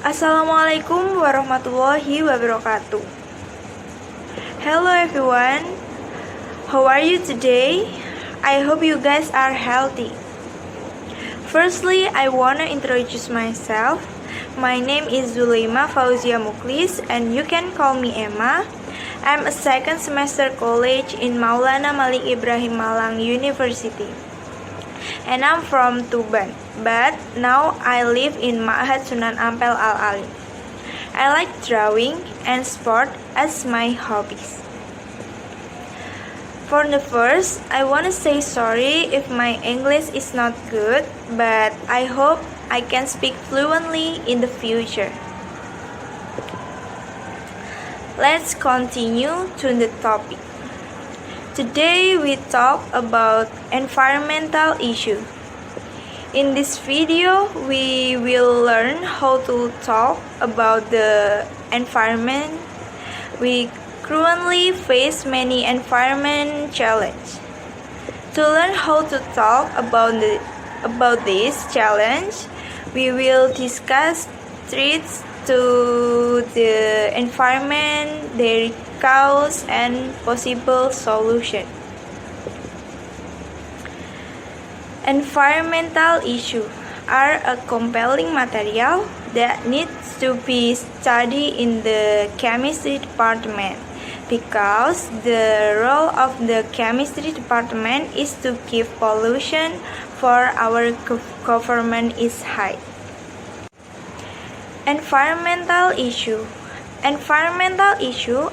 Assalamualaikum warahmatullahi wabarakatuh. Hello everyone, how are you today? I hope you guys are healthy. Firstly, I want to introduce myself. My name is Zulaima Fauzia Muklis and you can call me Emma. I'm a second semester college in Maulana Malik Ibrahim Malang University. And I'm from Tuban, but now I live in Ma'had Sunan Ampel Al-Alim. I like drawing and sport as my hobbies. For the first, I want to say sorry if my English is not good, but I hope I can speak fluently in the future. Let's continue to the topic. Today we talk about environmental issue. In this video, we will learn how to talk about the environment. We currently face many environment challenges. To learn how to talk about this challenge, we will discuss threats to the environment, their cause and possible solution. Environmental issues are a compelling material that needs to be studied in the chemistry department because the role of the chemistry department is to keep pollution for our government is high. Environmental issues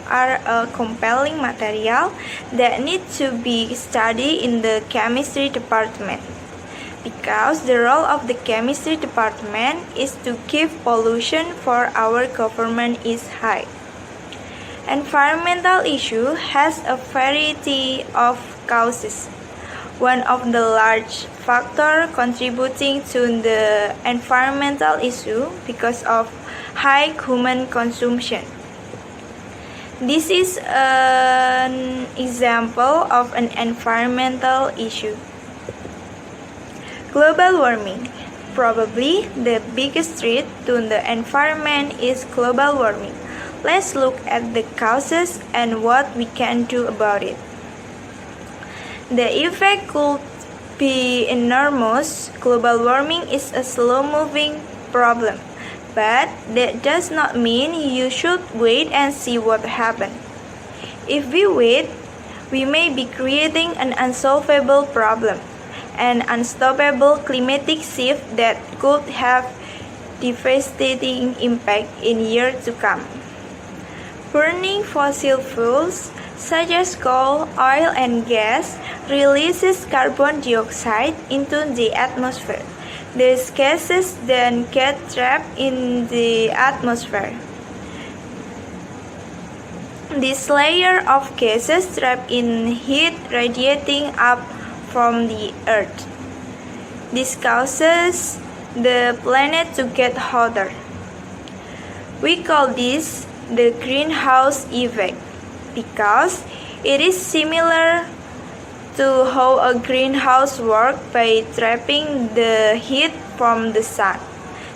are a compelling material that need to be studied in the chemistry department because the role of the chemistry department is to keep pollution for our government is high. Environmental issue has a variety of causes. One of the large factors contributing to the environmental issue because of high human consumption. This is an example of an environmental issue. Global warming. Probably the biggest threat to the environment is global warming. Let's look at the causes and what we can do about it. The effect could be enormous. Global warming is a slow-moving problem, but that does not mean you should wait and see what happens. If we wait, we may be creating an unsolvable problem, an unstoppable climatic shift that could have devastating impact in years to come. Burning fossil fuels such as coal, oil and gas releases carbon dioxide into the atmosphere. These gases then get trapped in the atmosphere. This layer of gases trap in heat radiating up from the Earth. This causes the planet to get hotter. We call this the greenhouse effect because it is similar to how a greenhouse works by trapping the heat from the sun,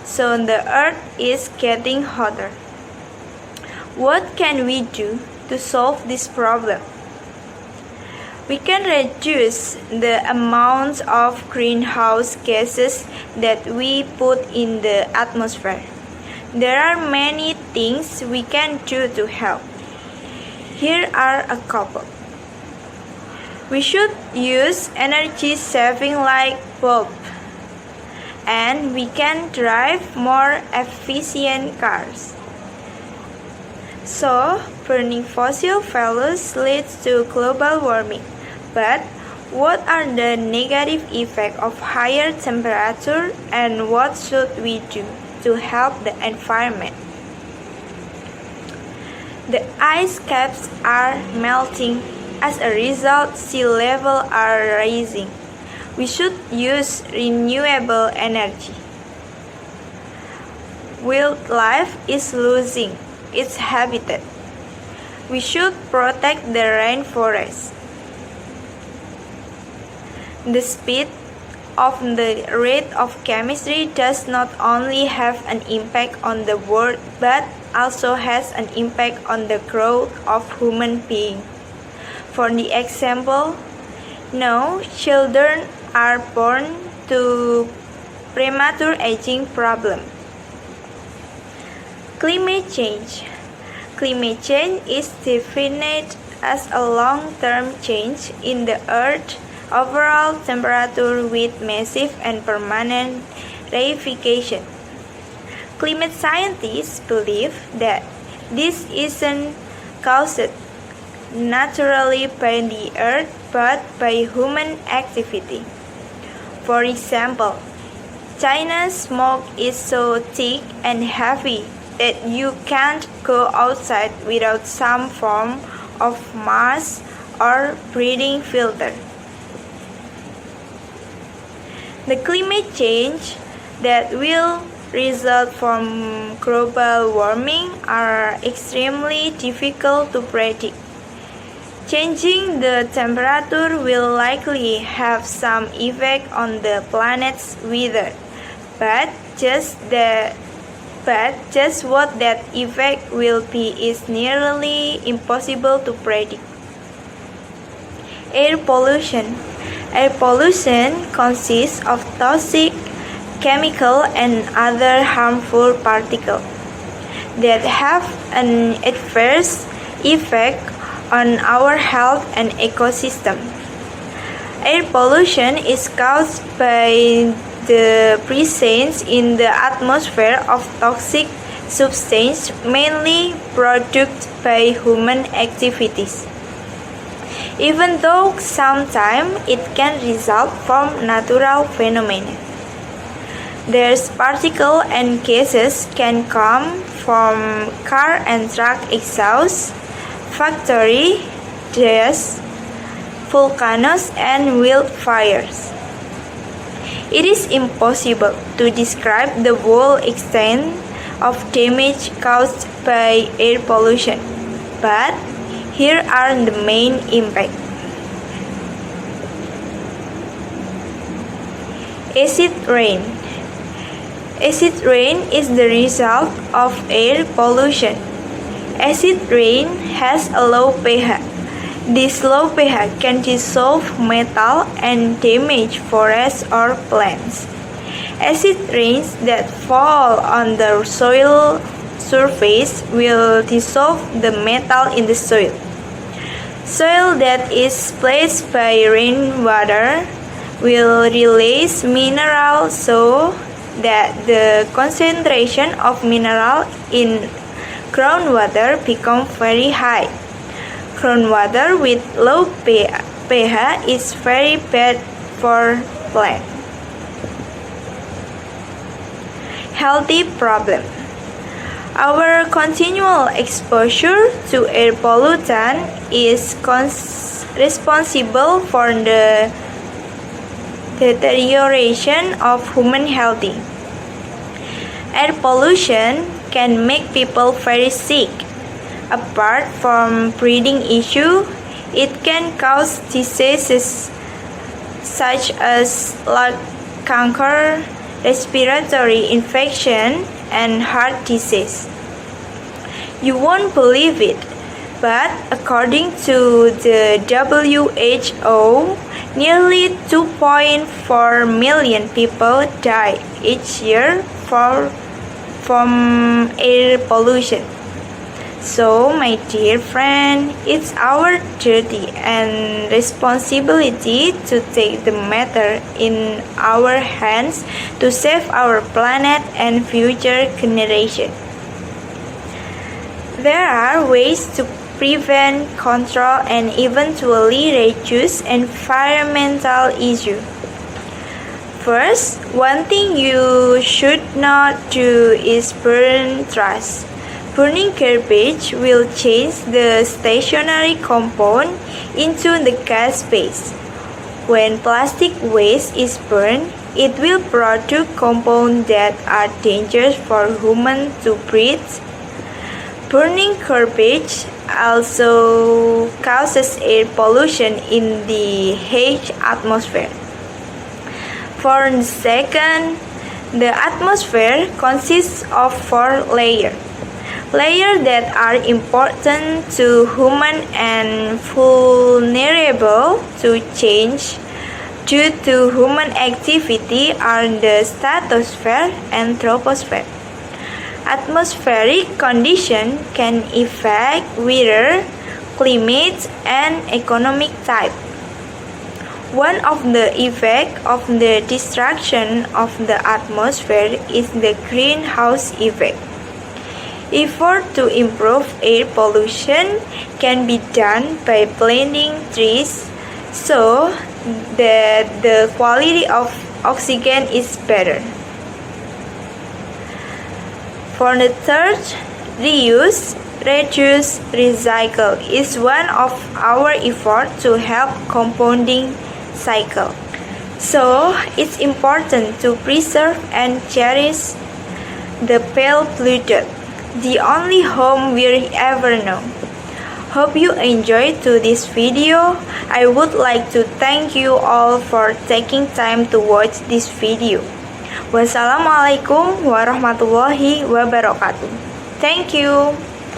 so the earth is getting hotter. What can we do to solve this problem? We can reduce the amount of greenhouse gases that we put in the atmosphere. There are many things we can do to help. Here are a couple. We should use energy saving light bulb, and we can drive more efficient cars. So, burning fossil fuels leads to global warming. But what are the negative effects of higher temperature and what should we do to help the environment? The ice caps are melting. As a result, sea levels are rising. We should use renewable energy. Wildlife is losing its habitat. We should protect the rainforest. The speed of the rate of chemistry does not only have an impact on the world but also has an impact on the growth of human beings. For the example, now children are born to premature aging problem. Climate change. Climate change is defined as a long-term change in the Earth's overall temperature with massive and permanent reification. Climate scientists believe that this isn't caused naturally by the Earth but by human activity. For example, China's smoke is so thick and heavy that you can't go outside without some form of mask or breathing filter. The climate change that will result from global warming are extremely difficult to predict. Changing the temperature will likely have some effect on the planet's weather, but just what that effect will be is nearly impossible to predict. Air pollution. Air pollution consists of toxic, chemical, and other harmful particles that have an adverse effect on our health and ecosystem. Air pollution is caused by the presence in the atmosphere of toxic substances mainly produced by human activities. Even though sometimes it can result from natural phenomena. These particles and gases can come from car and truck exhaust, factory dust, volcanoes, and wildfires. It is impossible to describe the full extent of damage caused by air pollution, but here are the main impacts. Acid rain. Acid rain is the result of air pollution. Acid rain has a low pH. This low pH can dissolve metal and damage forests or plants. Acid rains that fall on the soil surface will dissolve the metal in the soil. Soil that is splashed by rainwater will release minerals so that the concentration of mineral in groundwater becomes very high. Groundwater with low pH is very bad for plants. Healthy problem. Our continual exposure to air pollutant is responsible for the deterioration of human health. Air pollution can make people very sick. Apart from breathing issues, it can cause diseases such as lung cancer, respiratory infection, and heart disease. You won't believe it, but according to the WHO, nearly 2.4 million people die each year from air pollution. So, my dear friend, it's our duty and responsibility to take the matter in our hands to save our planet and future generations. There are ways to prevent, control, and eventually reduce environmental issues. First, one thing you should not do is burn trash. Burning garbage will change the stationary compound into the gas phase. When plastic waste is burned, it will produce compounds that are dangerous for humans to breathe. Burning garbage also causes air pollution in the H atmosphere. For the second, the atmosphere consists of 4 layers. Layers that are important to human and vulnerable to change due to human activity are the stratosphere and troposphere. Atmospheric conditions can affect weather, climate, and economic type. One of the effects of the destruction of the atmosphere is the greenhouse effect. Effort to improve air pollution can be done by planting trees so that the quality of oxygen is better. For the third, reuse, reduce, recycle is one of our efforts to help compounding cycle. So, it's important to preserve and cherish the pale polluted, the only home we'll ever know. Hope you enjoyed this video. I would like to thank you all for taking time to watch this video. Wassalamualaikum warahmatullahi wabarakatuh. Thank you.